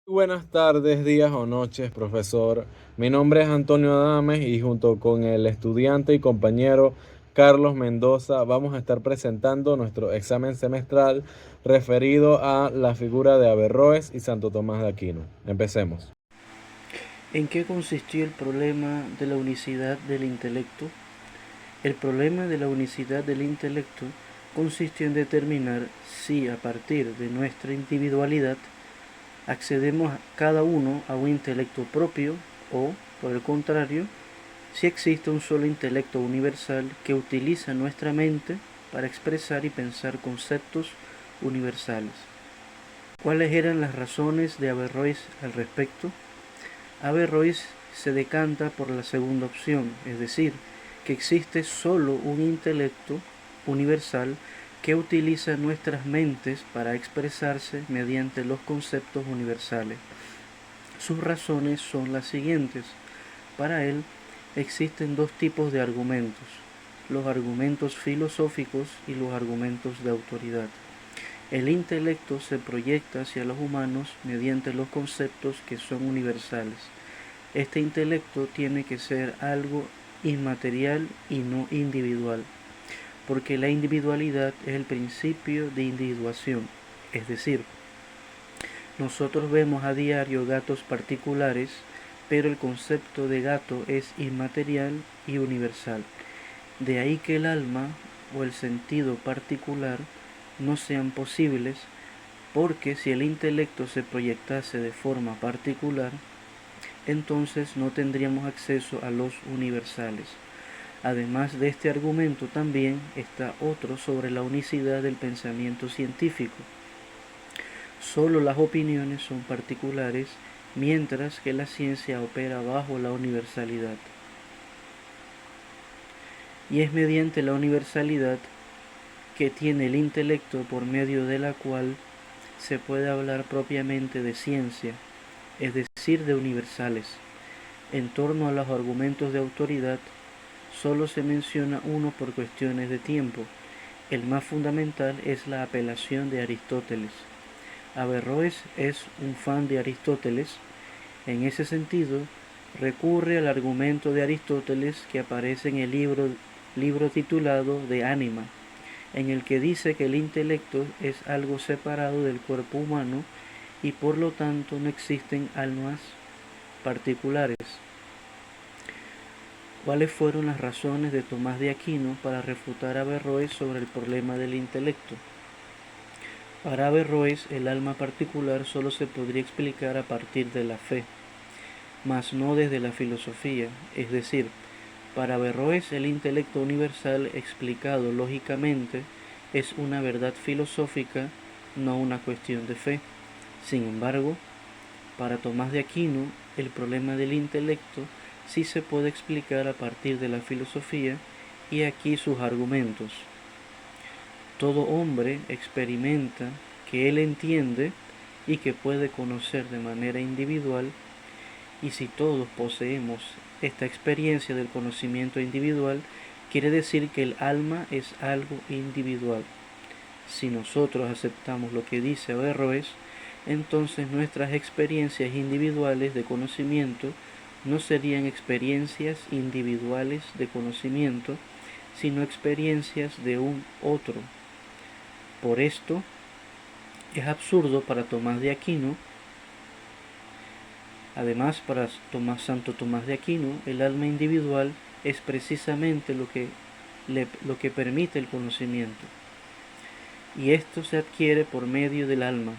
Buenas tardes, días o noches, profesor. Mi nombre es Antonio Adames y junto con el estudiante y compañero Carlos Mendoza vamos a estar presentando nuestro examen semestral referido a la figura de Averroes y Santo Tomás de Aquino. Empecemos. ¿En qué consistió el problema de la unicidad del intelecto? El problema de la unicidad del intelecto consistió en determinar si a partir de nuestra individualidad accedemos cada uno a un intelecto propio o, por el contrario, si existe un solo intelecto universal que utiliza nuestra mente para expresar y pensar conceptos universales. ¿Cuáles eran las razones de Averroes al respecto? Averroes se decanta por la segunda opción, es decir, que existe solo un intelecto universal que utiliza nuestras mentes para expresarse mediante los conceptos universales. Sus razones son las siguientes. Para él existen dos tipos de argumentos, los argumentos filosóficos y los argumentos de autoridad. El intelecto se proyecta hacia los humanos mediante los conceptos que son universales. Este intelecto tiene que ser algo inmaterial y no individual, porque la individualidad es el principio de individuación, es decir, nosotros vemos a diario gatos particulares, pero el concepto de gato es inmaterial y universal. De ahí que el alma o el sentido particular no sean posibles, porque si el intelecto se proyectase de forma particular, entonces no tendríamos acceso a los universales. Además de este argumento también está otro sobre la unicidad del pensamiento científico. Solo las opiniones son particulares, mientras que la ciencia opera bajo la universalidad. Y es mediante la universalidad que tiene el intelecto por medio de la cual se puede hablar propiamente de ciencia, es decir, de universales. En torno a los argumentos de autoridad, solo se menciona uno por cuestiones de tiempo. El más fundamental es la apelación de Aristóteles. Averroes es un fan de Aristóteles. En ese sentido, recurre al argumento de Aristóteles que aparece en el libro titulado De Ánima, en el que dice que el intelecto es algo separado del cuerpo humano y por lo tanto no existen almas particulares. ¿Cuáles fueron las razones de Tomás de Aquino para refutar a Averroes sobre el problema del intelecto? Para Averroes, el alma particular solo se podría explicar a partir de la fe, mas no desde la filosofía, es decir, para Averroes el intelecto universal explicado lógicamente es una verdad filosófica, no una cuestión de fe. Sin embargo, para Tomás de Aquino, el problema del intelecto sí se puede explicar a partir de la filosofía, y aquí sus argumentos. Todo hombre experimenta que él entiende y que puede conocer de manera individual, y si todos poseemos esta experiencia del conocimiento individual, quiere decir que el alma es algo individual. Si nosotros aceptamos lo que dice Averroes, entonces nuestras experiencias individuales de conocimiento no serían experiencias individuales de conocimiento, sino experiencias de un otro. Por esto, es absurdo para Tomás de Aquino. Además, para Santo Tomás de Aquino, el alma individual es precisamente lo que permite el conocimiento. Y esto se adquiere por medio del alma,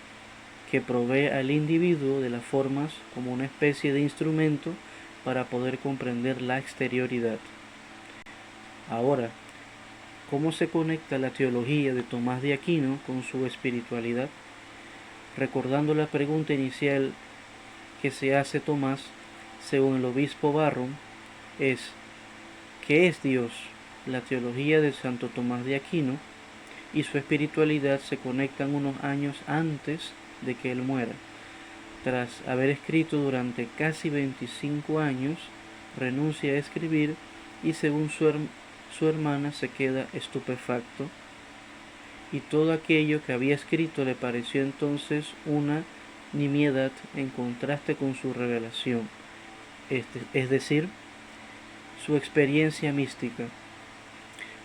que provee al individuo de las formas como una especie de instrumento para poder comprender la exterioridad. Ahora, ¿cómo se conecta la teología de Tomás de Aquino con su espiritualidad? Recordando la pregunta inicial que se hace Tomás, según el obispo Barron, es ¿qué es Dios? La teología de Santo Tomás de Aquino y su espiritualidad se conectan unos años antes de que él muera. Tras haber escrito durante casi 25 años, renuncia a escribir y según su hermana se queda estupefacto, y todo aquello que había escrito le pareció entonces una nimiedad en contraste con su revelación, es decir, su experiencia mística.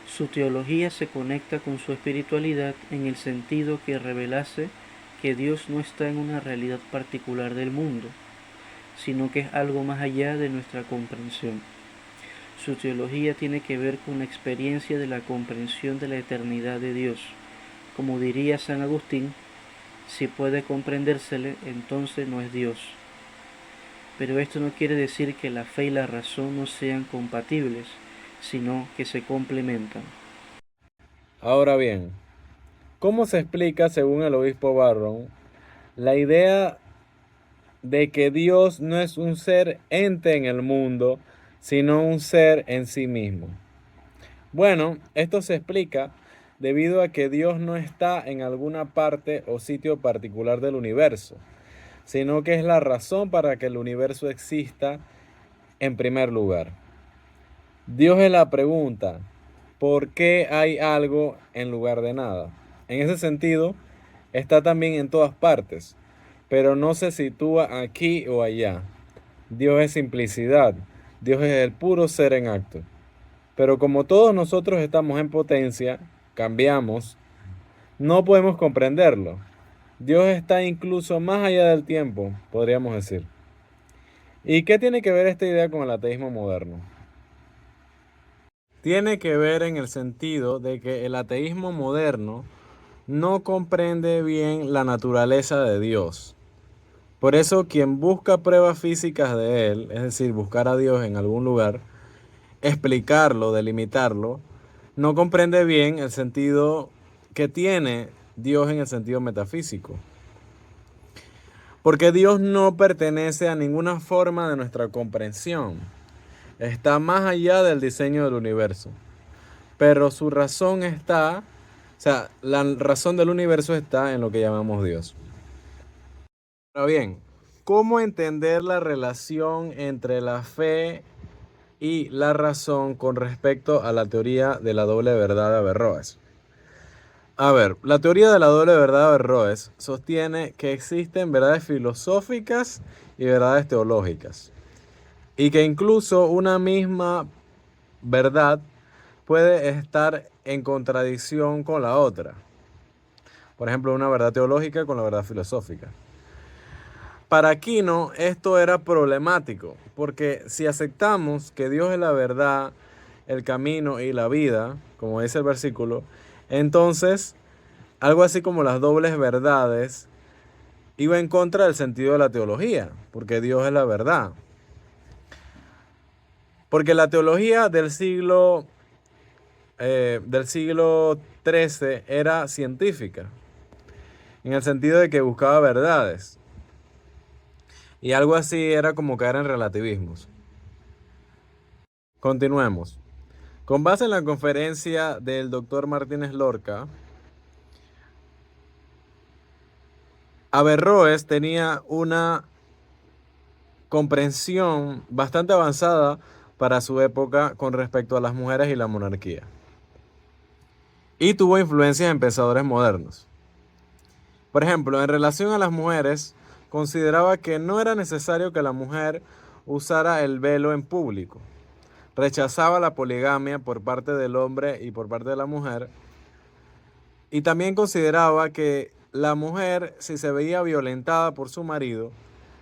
Su teología se conecta con su espiritualidad en el sentido que revelase que Dios no está en una realidad particular del mundo, sino que es algo más allá de nuestra comprensión. Su teología tiene que ver con la experiencia de la comprensión de la eternidad de Dios. Como diría San Agustín, si puede comprendérsele, entonces no es Dios. Pero esto no quiere decir que la fe y la razón no sean compatibles, sino que se complementan. Ahora bien, ¿cómo se explica, según el obispo Barron, la idea de que Dios no es un ser ente en el mundo, sino un ser en sí mismo? Bueno, esto se explica debido a que Dios no está en alguna parte o sitio particular del universo, sino que es la razón para que el universo exista en primer lugar. Dios es la pregunta, ¿por qué hay algo en lugar de nada? En ese sentido, está también en todas partes, pero no se sitúa aquí o allá. Dios es simplicidad, Dios es el puro ser en acto. Pero como todos nosotros estamos en potencia, cambiamos, no podemos comprenderlo. Dios está incluso más allá del tiempo, podríamos decir. ¿Y qué tiene que ver esta idea con el ateísmo moderno? Tiene que ver en el sentido de que el ateísmo moderno no comprende bien la naturaleza de Dios. Por eso quien busca pruebas físicas de Él, es decir, buscar a Dios en algún lugar, explicarlo, delimitarlo, no comprende bien el sentido que tiene Dios en el sentido metafísico. Porque Dios no pertenece a ninguna forma de nuestra comprensión. Está más allá del diseño del universo. Pero su razón está, la razón del universo está en lo que llamamos Dios. Ahora bien, ¿cómo entender la relación entre la fe y la razón con respecto a la teoría de la doble verdad de Averroes? A ver, la teoría de la doble verdad de Averroes sostiene que existen verdades filosóficas y verdades teológicas, y que incluso una misma verdad puede estar en contradicción con la otra. Por ejemplo, una verdad teológica con la verdad filosófica. Para Aquino esto era problemático, porque si aceptamos que Dios es la verdad, el camino y la vida, como dice el versículo, entonces algo así como las dobles verdades iba en contra del sentido de la teología, porque Dios es la verdad. Porque la teología del siglo XIII era científica, en el sentido de que buscaba verdades. Y algo así era como caer en relativismos. Continuemos. Con base en la conferencia del doctor Martínez Lorca, Averroes tenía una comprensión bastante avanzada para su época con respecto a las mujeres y la monarquía. Y tuvo influencias en pensadores modernos. Por ejemplo, en relación a las mujeres, consideraba que no era necesario que la mujer usara el velo en público. Rechazaba la poligamia por parte del hombre y por parte de la mujer. Y también consideraba que la mujer, si se veía violentada por su marido,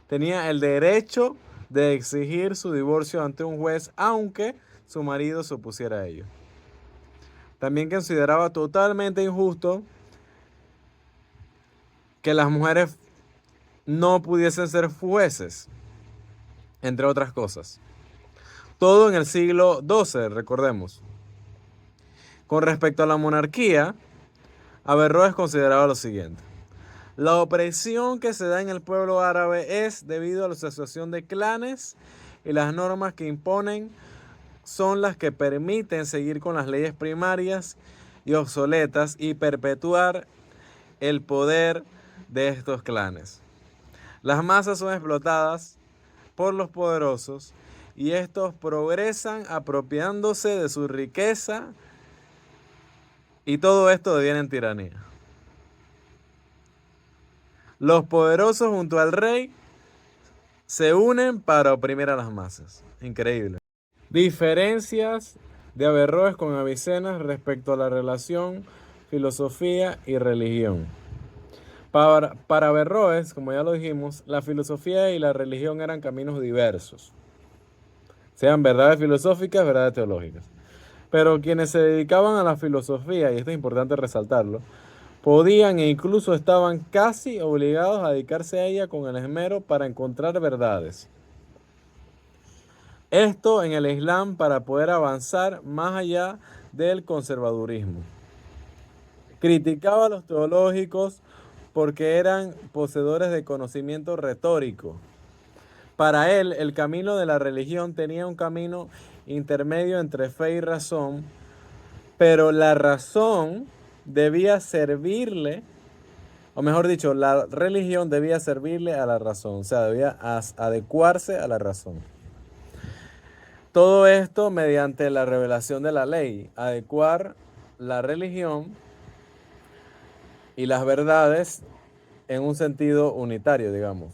tenía el derecho de exigir su divorcio ante un juez, aunque su marido se opusiera a ello. También consideraba totalmente injusto que las mujeres no pudiesen ser jueces, entre otras cosas. Todo en el siglo XII, recordemos. Con respecto a la monarquía, Averroes consideraba lo siguiente. La opresión que se da en el pueblo árabe es debido a la asociación de clanes y las normas que imponen son las que permiten seguir con las leyes primarias y obsoletas y perpetuar el poder de estos clanes. Las masas son explotadas por los poderosos y estos progresan apropiándose de su riqueza y todo esto deviene en tiranía. Los poderosos junto al rey se unen para oprimir a las masas. Increíble. Diferencias de Averroes con Avicenna respecto a la relación filosofía y religión. Para Averroes, como ya lo dijimos, la filosofía y la religión eran caminos diversos, sean verdades filosóficas, verdades teológicas. Pero quienes se dedicaban a la filosofía, y esto es importante resaltarlo, podían e incluso estaban casi obligados a dedicarse a ella con el esmero para encontrar verdades. Esto en el Islam para poder avanzar más allá del conservadurismo. Criticaba a los teológicos porque eran poseedores de conocimiento retórico. Para él, el camino de la religión tenía un camino intermedio entre fe y razón, pero la razón debía servirle, o mejor dicho, la religión debía servirle a la razón, o sea, debía adecuarse a la razón. Todo esto mediante la revelación de la ley, adecuar la religión y las verdades en un sentido unitario, digamos.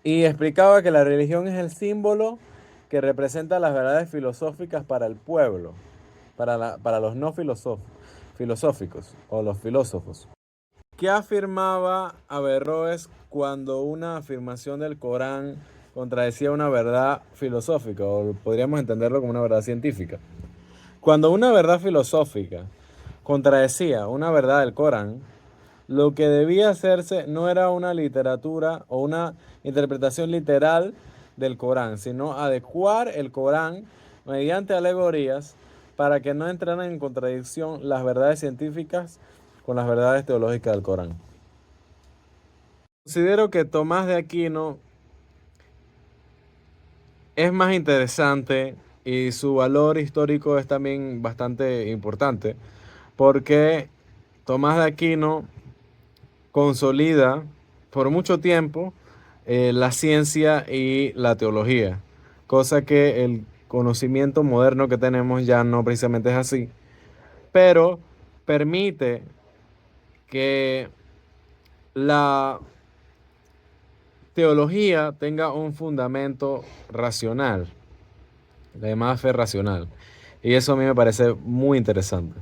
Y explicaba que la religión es el símbolo que representa las verdades filosóficas para el pueblo, para los no filosóficos o los filósofos. ¿Qué afirmaba Averroes cuando una afirmación del Corán contradecía una verdad filosófica, o podríamos entenderlo como una verdad científica? Cuando una verdad filosófica contradecía una verdad del Corán, lo que debía hacerse no era una literatura o una interpretación literal del Corán, sino adecuar el Corán mediante alegorías para que no entraran en contradicción las verdades científicas con las verdades teológicas del Corán. Considero que Tomás de Aquino es más interesante y su valor histórico es también bastante importante porque Tomás de Aquino consolida por mucho tiempo la ciencia y la teología, cosa que el conocimiento moderno que tenemos ya no precisamente es así, pero permite que la teología tenga un fundamento racional, la llamada fe racional, y eso a mí me parece muy interesante.